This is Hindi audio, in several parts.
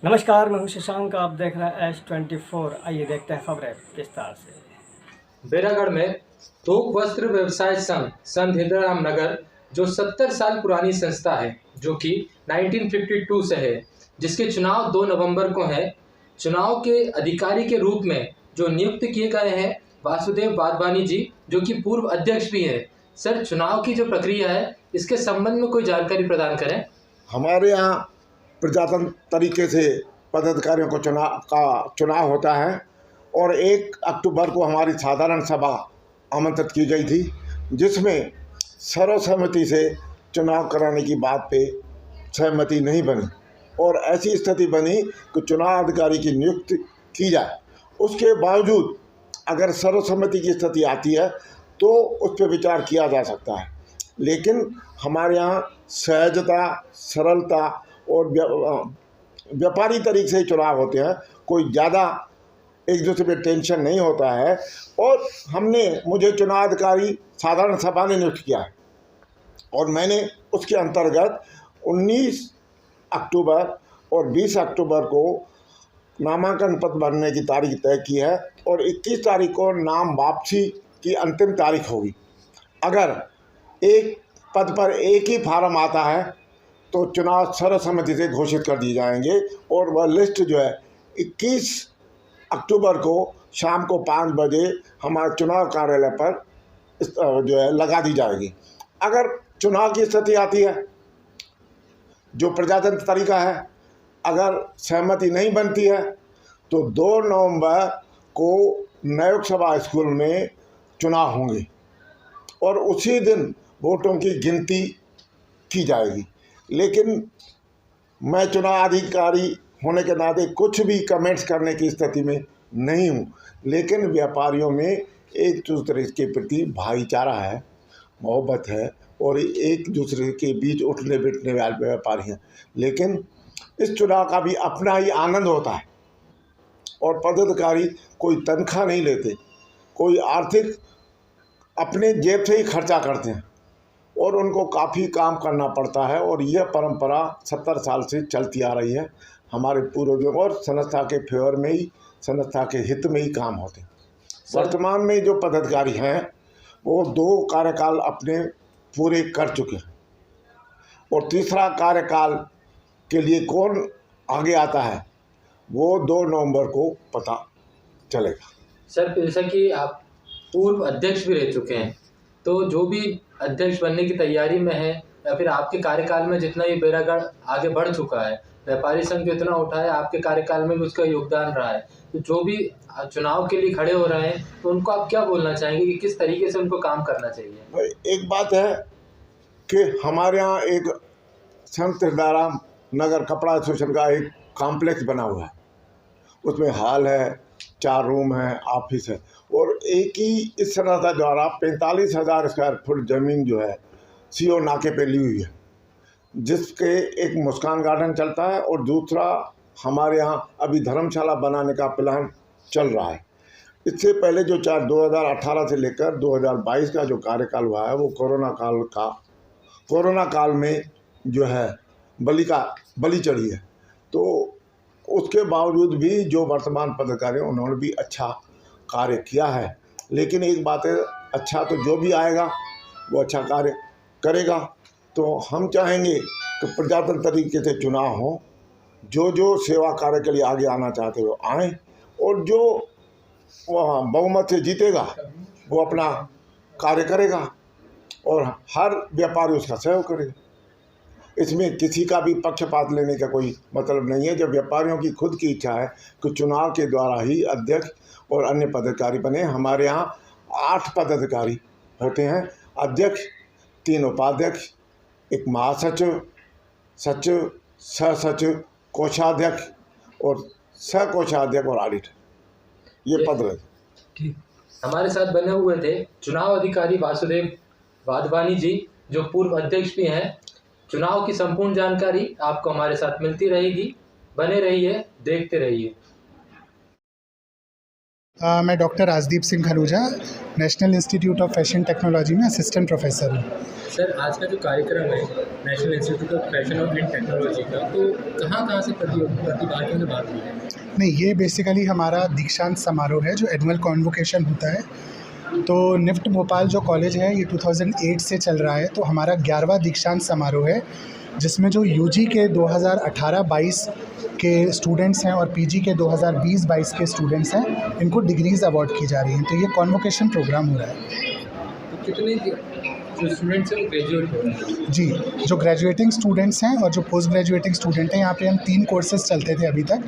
नमस्कार, मैं हूं शशांक। आप देख रहे हैं H24। आइए देखते हैं खबरें विस्तार से। बैरागढ़ में थोक वस्त्र व्यवसाय संघ संत हिंदराम नगर, जो 70 साल पुरानी संस्था है, जो कि 1952 से है, जिसके चुनाव 2 नवंबर को है। चुनाव के अधिकारी के रूप में जो नियुक्त किए गए हैं वासुदेव वाधवानी जी, जो कि पूर्व अध्यक्ष भी है। सर, चुनाव की जो प्रक्रिया है, इसके संबंध में कोई जानकारी प्रदान करें। हमारे यहाँ प्रजातंत्र तरीके से पदाधिकारियों को चुनाव होता है और 1 अक्टूबर को हमारी साधारण सभा आमंत्रित की गई थी, जिसमें सर्वसम्मति से चुनाव कराने की बात पे सहमति नहीं बनी और ऐसी स्थिति बनी कि चुनाव अधिकारी की नियुक्ति की जाए। उसके बावजूद अगर सर्वसम्मति की स्थिति आती है तो उस पर विचार किया जा सकता है, लेकिन हमारे यहाँ सहजता, सरलता और व्यापारी तरीके से चुनाव होते हैं। कोई ज़्यादा एक दूसरे पे टेंशन नहीं होता है और मुझे चुनाव अधिकारी साधारण सभा ने नियुक्त किया है और मैंने उसके अंतर्गत 19 अक्टूबर और 20 अक्टूबर को नामांकन पत्र भरने की तारीख तय की है और 21 तारीख को नाम वापसी की अंतिम तारीख होगी। अगर एक पद पर एक ही फार्म आता है तो चुनाव सर्वसम्मति से घोषित कर दिए जाएंगे और वह लिस्ट जो है 21 अक्टूबर को शाम को 5 बजे हमारे चुनाव कार्यालय पर जो है लगा दी जाएगी। अगर चुनाव की स्थिति आती है, जो प्रजातंत्र तरीका है, अगर सहमति नहीं बनती है तो 2 नवंबर को नयोग सभा स्कूल में चुनाव होंगे और उसी दिन वोटों की गिनती की जाएगी। लेकिन मैं चुनाव अधिकारी होने के नाते कुछ भी कमेंट्स करने की स्थिति में नहीं हूँ, लेकिन व्यापारियों में एक दूसरे के प्रति भाईचारा है, मोहब्बत है और एक दूसरे के बीच उठने बैठने वाले व्यापारी हैं। लेकिन इस चुनाव का भी अपना ही आनंद होता है और पदाधिकारी कोई तनख्वाह नहीं लेते, कोई आर्थिक अपने जेब से ही खर्चा करते हैं और उनको काफ़ी काम करना पड़ता है और यह परंपरा 70 साल से चलती आ रही है हमारे पूर्वजों और संस्था के फेवर में ही, संस्था के हित में ही काम होते हैं। वर्तमान में जो पदाधिकारी हैं वो 2 कार्यकाल अपने पूरे कर चुके हैं और तीसरा कार्यकाल के लिए कौन आगे आता है वो 2 नवंबर को पता चलेगा। सर, जैसा कि आप पूर्व अध्यक्ष भी रह चुके हैं, तो जो भी अध्यक्ष बनने की तैयारी में है या फिर आपके कार्यकाल में जितना ये बैरागढ़ आगे बढ़ चुका है, व्यापारी संघ जो इतना उठा है, आपके कार्यकाल में भी उसका योगदान रहा है, तो जो भी चुनाव के लिए खड़े हो रहे हैं तो उनको आप क्या बोलना चाहेंगे कि किस तरीके से उनको काम करना चाहिए? एक बात है कि हमारे यहाँ एक संत हिंदराम नगर कपड़ा एसोसिएशन का एक कॉम्प्लेक्स बना हुआ है, उसमें हॉल है, 4 रूम है, ऑफिस है और एक ही इस संस्था द्वारा 45,000 स्क्वायर फुट ज़मीन जो है सीओ नाके पे ली हुई है, जिसके एक मुस्कान गार्डन चलता है और दूसरा हमारे यहाँ अभी धर्मशाला बनाने का प्लान चल रहा है। इससे पहले जो 2018 से लेकर 2022 का जो कार्यकाल हुआ है वो कोरोना काल में जो है बलि चढ़ी है, तो उसके बावजूद भी जो वर्तमान पदाधिकारी उन्होंने भी अच्छा कार्य किया है। लेकिन एक बात है, अच्छा तो जो भी आएगा वो अच्छा कार्य करेगा। तो हम चाहेंगे कि प्रजातंत्र तरीके से चुनाव हो, जो सेवा कार्य के लिए आगे आना चाहते हो आएँ और जो वह बहुमत से जीतेगा वो अपना कार्य करेगा और हर व्यापारी उसका सहयोग करेगा। इसमें किसी का भी पक्षपात लेने का कोई मतलब नहीं है। जब व्यापारियों की खुद की इच्छा है कि चुनाव के द्वारा ही अध्यक्ष और अन्य पदाधिकारी बने। हमारे यहाँ 8 पदाधिकारी होते हैं, अध्यक्ष, 3 उपाध्यक्ष, 1 महासचिव, सचिव, सहसचिव, कोषाध्यक्ष और सहकोषाध्यक्ष और ऑडिटर, ये पद रहे। ठीक, हमारे साथ बने हुए थे चुनाव अधिकारी वासुदेव वाधवानी जी, जो पूर्व अध्यक्ष भी हैं। चुनाव की संपूर्ण जानकारी आपको हमारे साथ मिलती रहेगी। बने रहिए, देखते रहिए। मैं doctor Rajdeep Singh Khaluja, national institute of fashion technology में असिस्टेंट प्रोफेसर हूँ। सर, आज का जो कार्यक्रम है नेशनल इंस्टीट्यूट ऑफ फैशन और एंड टेक्नोलॉजी का, तो कहाँ से प्रतिभागियों ने भाग लिया है? नहीं, ये बेसिकली हमारा दीक्षांत समारोह है जो एनुअल कॉन्वोकेशन होता है। तो निफ्ट भोपाल जो कॉलेज है ये 2008 से चल रहा है, तो हमारा 11वां दीक्षांत समारोह है जिसमें जो यूजी के 2018-22 के स्टूडेंट्स हैं और पीजी के 2020-22 के स्टूडेंट्स हैं, इनको डिग्रीज़ अवार्ड की जा रही हैं। तो ये कॉन्वोकेशन प्रोग्राम हो रहा है। तो कितने जो स्टूडेंट्स हैं वो ग्रेजुएट हो रहे हैं? जी, जो ग्रेजुएटिंग स्टूडेंट्स हैं और जो पोस्ट ग्रेजुएटिंग स्टूडेंट हैं, यहाँ पे हम 3 कोर्सेज़ चलते थे अभी तक।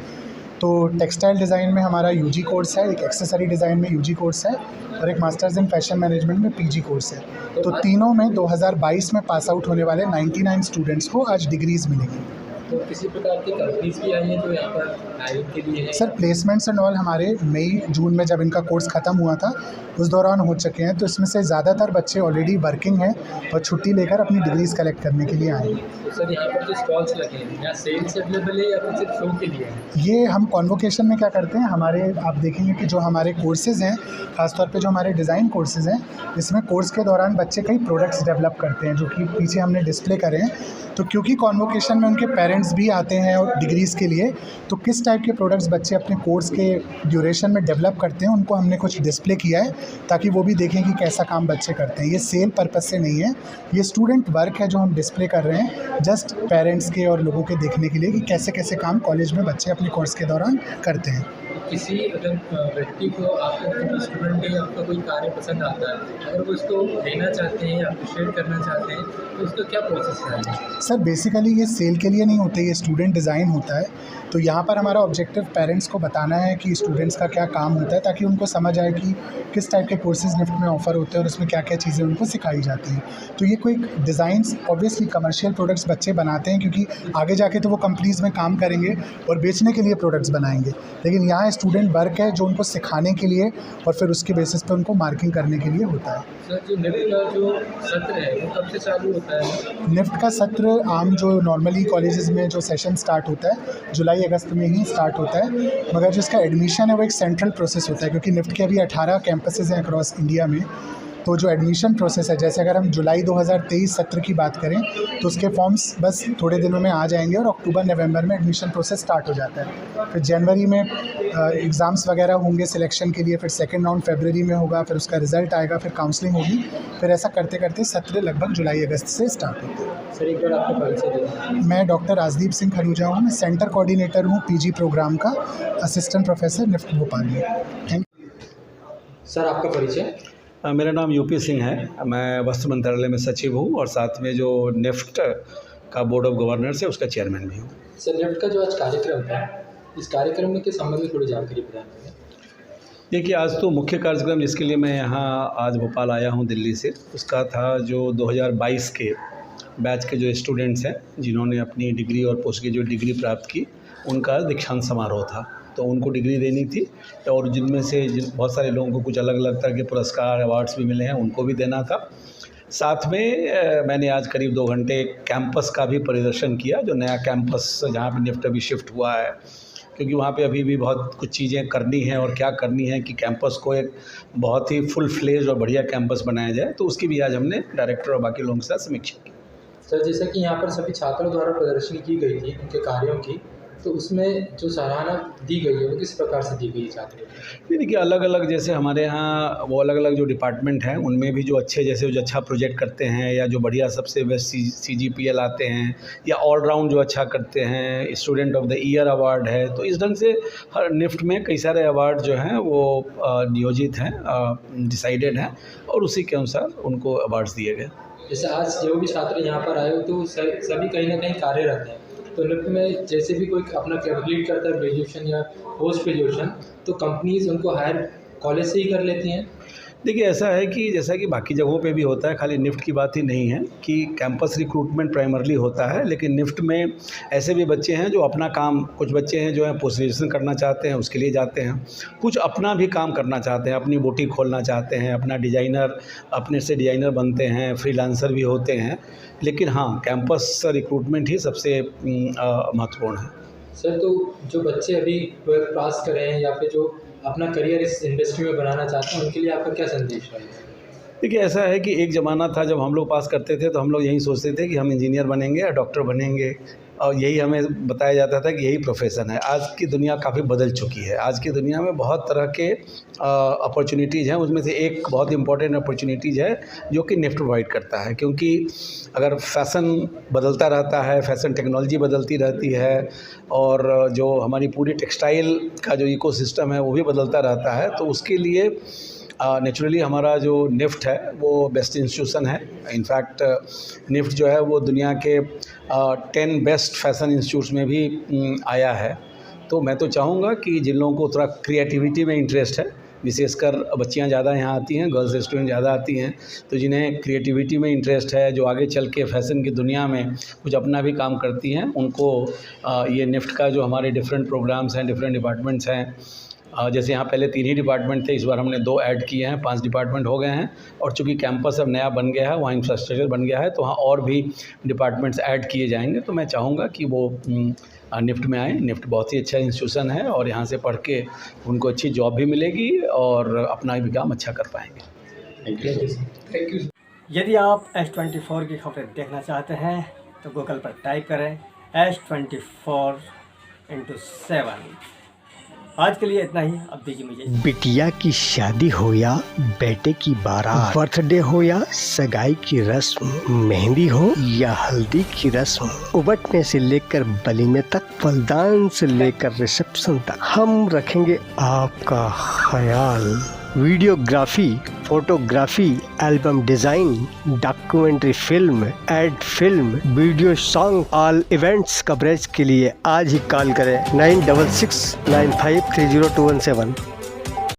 तो टेक्सटाइल डिज़ाइन में हमारा यूजी कोर्स है, एक एक्सेसरी डिज़ाइन में यूजी कोर्स है और एक मास्टर्स इन फैशन मैनेजमेंट में पीजी कोर्स है। तो तीनों में 2022 में पास आउट होने वाले 99 स्टूडेंट्स को आज डिग्रीज़ मिलेंगी। तो किसी प्रकार की कंपनीज भी आई हैं जो यहाँ पर हायरिंग के लिए है? सर, प्लेसमेंट्स एंड ऑल हमारे मई जून में जब इनका कोर्स ख़त्म हुआ था उस दौरान हो चुके हैं। तो इसमें से ज़्यादातर बच्चे ऑलरेडी वर्किंग हैं और छुट्टी लेकर अपनी डिग्रीज़ कलेक्ट करने के लिए आए हैं। तो सर, यहाँ पर जो स्टॉल्स लगे हैं यहाँ सेल्स अवेलेबल है या फिर सिर्फ शो के लिए है? ये हम कॉन्वोकेशन में क्या करते हैं, हमारे आप देखेंगे कि जो हमारे कोर्सेज़ हैं, ख़ासतौर पे जो हमारे डिज़ाइन कोर्सेज़ हैं, इसमें कोर्स के दौरान बच्चे कई प्रोडक्ट्स डेवलप करते हैं जो कि पीछे हमने डिस्प्ले करे हैं। तो क्योंकि कॉन्वोकेशन में उनके पेरेंट्स भी आते हैं और डिग्रीज़ के लिए, तो किस टाइप के प्रोडक्ट्स बच्चे अपने कोर्स के ड्यूरेशन में डेवलप करते हैं उनको हमने कुछ डिस्प्ले किया है ताकि वो भी देखें कि कैसा काम बच्चे करते हैं। ये सेल पर्पज़ से नहीं है, ये स्टूडेंट वर्क है जो हम डिस्प्ले कर रहे हैं जस्ट पेरेंट्स के और लोगों के देखने के लिए कि कैसे कैसे काम कॉलेज में बच्चे अपने कोर्स के दौरान करते हैं। किसी अगर व्यक्ति को आपको स्टूडेंट या आपका कोई कार्य पसंद आता है, अगर वो उसको लेना चाहते हैं या अप्रिशिएट करना चाहते हैं तो उसका क्या प्रोसेस है? सर, बेसिकली ये सेल के लिए नहीं होते, ये स्टूडेंट डिज़ाइन होता है। तो यहाँ पर हमारा ऑब्जेक्टिव पेरेंट्स को बताना है कि स्टूडेंट्स का क्या काम होता है ताकि उनको समझ आए कि किस टाइप के कोर्सेज़ निफ्ट में ऑफ़र होते हैं और उसमें क्या क्या चीज़ें उनको सिखाई जाती हैं। तो ये कोई डिज़ाइंस ऑब्वियसली कमर्शियल प्रोडक्ट्स बच्चे बनाते हैं क्योंकि आगे जाके तो वो कंपनीज़ में काम करेंगे और बेचने के लिए प्रोडक्ट्स बनाएंगे, लेकिन यहाँ स्टूडेंट वर्क है जो उनको सिखाने के लिए और फिर उसके बेसिस पे उनको मार्किंग करने के लिए होता है। सर, जो निफ्ट का जो सत्र है वो कब से चालू होता है? निफ्ट का सत्र आम जो नॉर्मली कॉलेजेस में जो सेशन स्टार्ट होता है जुलाई अगस्त में ही स्टार्ट होता है, मगर जो इसका एडमिशन है वो एक सेंट्रल प्रोसेस होता है क्योंकि निफ्ट के अभी 18 कैंपसेस हैं अक्रॉस इंडिया में। तो जो एडमिशन प्रोसेस है, जैसे अगर हम जुलाई 2023 सत्र की बात करें तो उसके फॉर्म्स बस थोड़े दिनों में आ जाएंगे और अक्टूबर नवंबर में एडमिशन प्रोसेस स्टार्ट हो जाता है। फिर जनवरी में एग्ज़ाम्स वगैरह होंगे सिलेक्शन के लिए, फिर सेकंड राउंड फरवरी में होगा, फिर उसका रिज़ल्ट आएगा, फिर काउंसलिंग होगी, फिर ऐसा करते करते सत्र लगभग जुलाई अगस्त से स्टार्ट होता है। सर, एक बार आपका परिचय दें। मैं डॉक्टर राजदीप सिंह खलूजा हूँ, मैं सेंटर कोऑर्डिनेटर हूँ पीजी प्रोग्राम का, असिस्टेंट प्रोफेसर निफ्ट भोपाल में। Thank you. सर, आपका परिचय? मेरा नाम यूपी सिंह है, मैं वस्त्र मंत्रालय में सचिव हूँ और साथ में जो निफ्ट का बोर्ड ऑफ गवर्नर्स है उसका चेयरमैन भी हूँ। सर, निफ्ट का जो आज कार्यक्रम था, इस कार्यक्रम के संबंध में थोड़ी जानकारी प्रदान करें। देखिए, आज तो मुख्य कार्यक्रम जिसके लिए मैं यहाँ आज भोपाल आया हूँ दिल्ली से, उसका था जो 2022 के बैच के जो स्टूडेंट्स हैं जिन्होंने अपनी डिग्री और पोस्ट ग्रेजुएट डिग्री प्राप्त की, उनका दीक्षांत समारोह था। तो उनको डिग्री देनी थी और जिनमें से बहुत सारे लोगों को कुछ अलग अलग तरह के पुरस्कार अवार्ड्स भी मिले हैं, उनको भी देना था। साथ में मैंने आज करीब 2 घंटे कैंपस का भी परिदर्शन किया, जो नया कैंपस जहाँ पे निफ्ट अभी शिफ्ट हुआ है, क्योंकि वहाँ पे अभी भी बहुत कुछ चीज़ें करनी हैं और क्या करनी है कि कैंपस को एक बहुत ही फुल फ्लेज और बढ़िया कैंपस बनाया जाए। तो उसकी भी आज हमने डायरेक्टर और बाकी लोगों के साथ समीक्षा की। सर, जैसा कि यहाँ पर सभी छात्रों द्वारा प्रदर्शनी की गई थी उनके कार्यों की, तो उसमें जो सराहना दी गई है वो किस प्रकार से दी गई है छात्रों को? देखिए, अलग अलग जैसे हमारे यहाँ वो अलग अलग जो डिपार्टमेंट हैं उनमें भी जो अच्छे जैसे जो अच्छा प्रोजेक्ट करते हैं या जो बढ़िया सबसे बेस्ट CGPL आते हैं या ऑलराउंड जो अच्छा करते हैं, student of the year award है, तो इस ढंग से हर निफ्ट में कई सारे अवार्ड जो हैं वो नियोजित हैं, डिसाइडेड हैं और उसी के अनुसार उनको अवार्ड्स दिए गए। जैसे आज जो भी छात्र यहाँ पर आए हो तो सभी कहीं ना कहीं कार्यरत हैं, तो निफ्ट में जैसे भी कोई अपना कंप्लीट करता है ग्रेजुएशन या पोस्ट ग्रेजुएशन, तो कंपनीज उनको हायर कॉलेज से ही कर लेती हैं। देखिए, ऐसा है कि जैसा कि बाकी जगहों पे भी होता है, खाली निफ्ट की बात ही नहीं है कि कैंपस रिक्रूटमेंट प्राइमरली होता है, लेकिन निफ्ट में ऐसे भी बच्चे हैं जो अपना काम, कुछ बच्चे हैं जो है पोस्ट ग्रेजुएशन करना चाहते हैं उसके लिए जाते हैं, कुछ अपना भी काम करना चाहते हैं, अपनी बुटीक खोलना चाहते हैं, अपना डिज़ाइनर, अपने से डिज़ाइनर बनते हैं, फ्रीलांसर भी होते हैं, लेकिन हाँ, कैंपस रिक्रूटमेंट ही सबसे महत्वपूर्ण है। सर, तो जो बच्चे अभी 12th पास करें हैं या फिर जो अपना करियर इस इंडस्ट्री में बनाना चाहते हैं, उनके लिए आपका क्या संदेश रहेगा? देखिए, ऐसा है कि एक ज़माना था जब हम लोग पास करते थे तो हम लोग यही सोचते थे कि हम इंजीनियर बनेंगे या डॉक्टर बनेंगे, और यही हमें बताया जाता था कि यही प्रोफेशन है। आज की दुनिया काफ़ी बदल चुकी है। आज की दुनिया में बहुत तरह के अपॉर्चुनिटीज़ हैं, उसमें से एक बहुत इंपॉर्टेंट अपॉर्चुनिटीज़ है जो कि निफ्ट प्रोवाइड करता है। क्योंकि अगर फैशन बदलता रहता है, फैशन टेक्नोलॉजी बदलती रहती है, और जो हमारी पूरी टेक्सटाइल का जो इकोसिस्टम है वो भी बदलता रहता है, तो उसके लिए नेचुरली हमारा जो निफ्ट है वो बेस्ट इंस्टीट्यूशन है। इनफैक्ट निफ्ट जो है वो दुनिया के 10 बेस्ट फैशन इंस्टीट्यूट्स में भी आया है। तो मैं तो चाहूँगा कि जिन लोगों को थोड़ा क्रिएटिविटी में इंटरेस्ट है, विशेषकर बच्चियां ज़्यादा यहाँ आती हैं, गर्ल्स स्टूडेंट ज़्यादा आती हैं, तो जिन्हें क्रिएटिविटी में इंटरेस्ट है, जो आगे चल के फैशन की दुनिया में कुछ अपना भी काम करती हैं, उनको ये निफ्ट का जो हमारे डिफरेंट प्रोग्राम्स हैं, डिफरेंट डिपार्टमेंट्स हैं, जैसे यहाँ पहले 3 ही डिपार्टमेंट थे, इस बार हमने 2 ऐड किए हैं, 5 डिपार्टमेंट हो गए हैं। और चूँकि कैंपस अब नया बन गया है, वहाँ इंफ्रास्ट्रक्चर बन गया है, तो वहाँ और भी डिपार्टमेंट्स ऐड किए जाएंगे। तो मैं चाहूँगा कि वो निफ्ट में आएँ। निफ्ट बहुत ही अच्छा इंस्टीट्यूशन है और यहाँ से पढ़ के उनको अच्छी जॉब भी मिलेगी और अपना भी काम अच्छा कर पाएंगे। Thank you. यदि आप S24 की खबरें देखना चाहते हैं तो गूगल पर टाइप करें S24x7। आज के लिए इतना ही, अब दीजिए मुझे। बिटिया की शादी हो या बेटे की बारात, बर्थडे हो या सगाई की रस्म, मेहंदी हो या हल्दी की रस्म, उबटने से लेकर वलीमे तक, फलदान से लेकर रिसेप्शन तक, हम रखेंगे आपका ख्याल। Videography, photography, album design, documentary film, ad film, video song, all events coverage के लिए आज ही कॉल करें 9669530217।